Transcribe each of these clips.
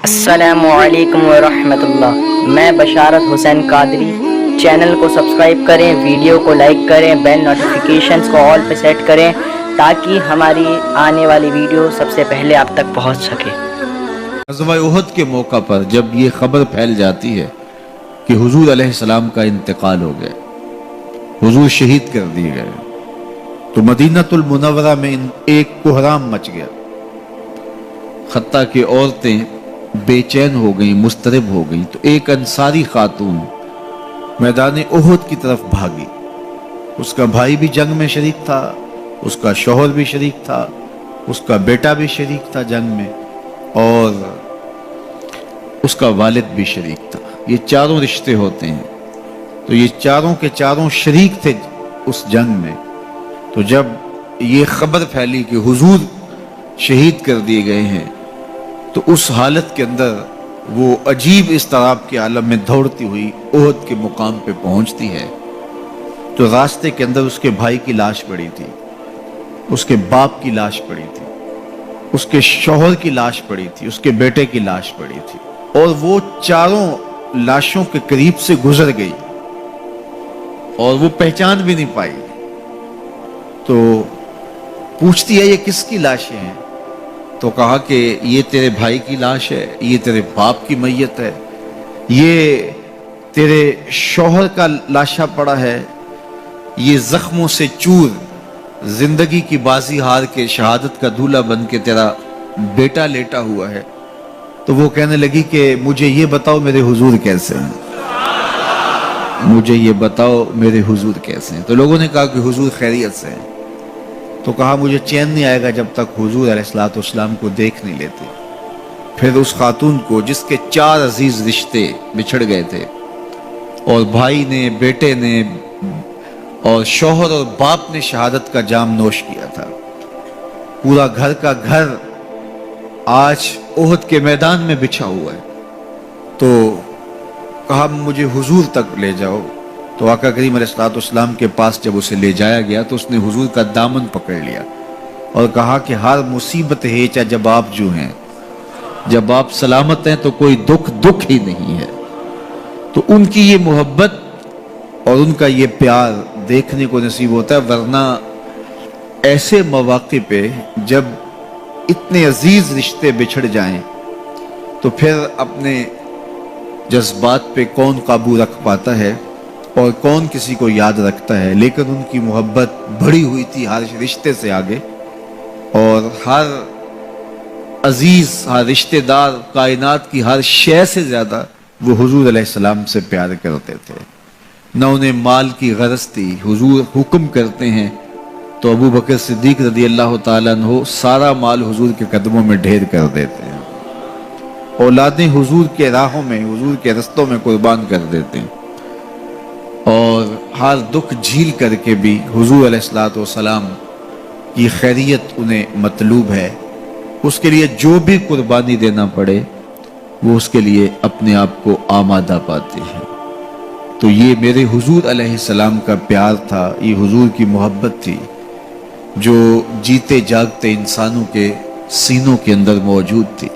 السلام علیکم ورحمۃ اللہ۔ میں بشارت حسین قادری۔ چینل کو سبسکرائب کریں، ویڈیو کو لائک کریں، بیل نوٹیفیکیشنز کو آل پہ سیٹ کریں تاکہ ہماری آنے والی ویڈیو سب سے پہلے آپ تک پہنچ سکے۔ غزوہ احد کے موقع پر جب یہ خبر پھیل جاتی ہے کہ حضور علیہ السلام کا انتقال ہو گیا، حضور شہید کر دیے گئے، تو مدینہ المنورہ میں ایک کوہرام مچ گیا، حتیٰ کہ عورتیں بے چین ہو گئیں، مضطرب ہو گئیں۔ تو ایک انصاری خاتون میدان احد کی طرف بھاگی۔ اس کا بھائی بھی جنگ میں شریک تھا، اس کا شوہر بھی شریک تھا، اس کا بیٹا بھی شریک تھا جنگ میں، اور اس کا والد بھی شریک تھا۔ یہ چاروں رشتے ہوتے ہیں، تو یہ چاروں کے چاروں شریک تھے اس جنگ میں۔ تو جب یہ خبر پھیلی کہ حضور شہید کر دیے گئے ہیں، تو اس حالت کے اندر وہ عجیب اضطراب کے عالم میں دوڑتی ہوئی احد کے مقام پہ پہنچتی ہے۔ تو راستے کے اندر اس کے بھائی کی لاش پڑی تھی، اس کے باپ کی لاش پڑی تھی، اس کے شوہر کی لاش پڑی تھی، اس کے بیٹے کی لاش پڑی تھی، اور وہ چاروں لاشوں کے قریب سے گزر گئی اور وہ پہچان بھی نہیں پائی۔ تو پوچھتی ہے یہ کس کی لاشیں ہیں؟ تو کہا کہ یہ تیرے بھائی کی لاش ہے، یہ تیرے باپ کی میت ہے، یہ تیرے شوہر کا لاشا پڑا ہے، یہ زخموں سے چور زندگی کی بازی ہار کے شہادت کا دولہا بن کے تیرا بیٹا لیٹا ہوا ہے۔ تو وہ کہنے لگی کہ مجھے یہ بتاؤ میرے حضور کیسے ہیں، مجھے یہ بتاؤ میرے حضور کیسے ہیں۔ تو لوگوں نے کہا کہ حضور خیریت سے ہیں۔ تو کہا مجھے چین نہیں آئے گا جب تک حضور علیہ السلام کو دیکھ نہیں لیتے۔ پھر اس خاتون کو جس کے 4 عزیز رشتے بچھڑ گئے تھے، اور بھائی نے، بیٹے نے، اور شوہر اور باپ نے شہادت کا جام نوش کیا تھا، پورا گھر کا گھر آج احد کے میدان میں بچھا ہوا ہے، تو کہا مجھے حضور تک لے جاؤ۔ تو آقا کریم علیہ السلام کے پاس جب اسے لے جایا گیا تو اس نے حضور کا دامن پکڑ لیا اور کہا کہ ہر مصیبت ہے چا جب آپ جو ہیں، جب آپ سلامت ہیں تو کوئی دکھ ہی نہیں ہے۔ تو ان کی یہ محبت اور ان کا یہ پیار دیکھنے کو نصیب ہوتا ہے، ورنہ ایسے مواقع پہ جب اتنے عزیز رشتے بچھڑ جائیں تو پھر اپنے جذبات پہ کون قابو رکھ پاتا ہے اور کون کسی کو یاد رکھتا ہے۔ لیکن ان کی محبت بڑھی ہوئی تھی ہر رشتے سے آگے، اور ہر عزیز، ہر رشتہ دار، کائنات کی ہر شے سے زیادہ وہ حضور علیہ السلام سے پیار کرتے تھے۔ نہ انہیں مال کی غرض تھی۔ حضور حکم کرتے ہیں تو ابو بکر صدیق رضی اللہ تعالیٰ عنہ سارا مال حضور کے قدموں میں ڈھیر کر دیتے ہیں، اولادیں حضور کے راہوں میں، حضور کے رستوں میں قربان کر دیتے ہیں، اور ہر دکھ جھیل کر کے بھی حضور علیہ السلام کی خیریت انہیں مطلوب ہے۔ اس کے لیے جو بھی قربانی دینا پڑے وہ اس کے لیے اپنے آپ کو آمادہ پاتے ہیں۔ تو یہ میرے حضور علیہ السلام کا پیار تھا، یہ حضور کی محبت تھی جو جیتے جاگتے انسانوں کے سینوں کے اندر موجود تھی۔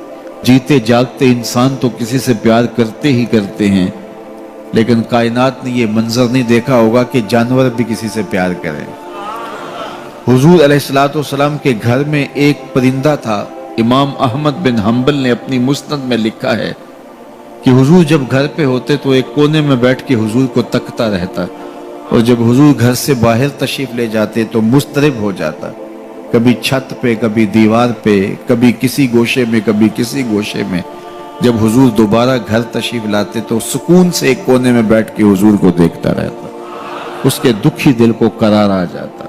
جیتے جاگتے انسان تو کسی سے پیار کرتے ہی کرتے ہیں، لیکن کائنات نے یہ منظر نہیں دیکھا ہوگا کہ جانور بھی کسی سے پیار کریں۔ حضور علیہ السلام کے گھر میں ایک پرندہ تھا۔ امام احمد بن حنبل نے اپنی مسند میں لکھا ہے کہ حضور جب گھر پہ ہوتے تو ایک کونے میں بیٹھ کے حضور کو تکتا رہتا، اور جب حضور گھر سے باہر تشریف لے جاتے تو مضطرب ہو جاتا، کبھی چھت پہ، کبھی دیوار پہ، کبھی کسی گوشے میں، کبھی کسی گوشے میں۔ جب حضور دوبارہ گھر تشریف لاتے تو سکون سے ایک کونے میں بیٹھ کے حضور کو دیکھتا رہتا، اس کے دکھی دل کو قرار آ جاتا۔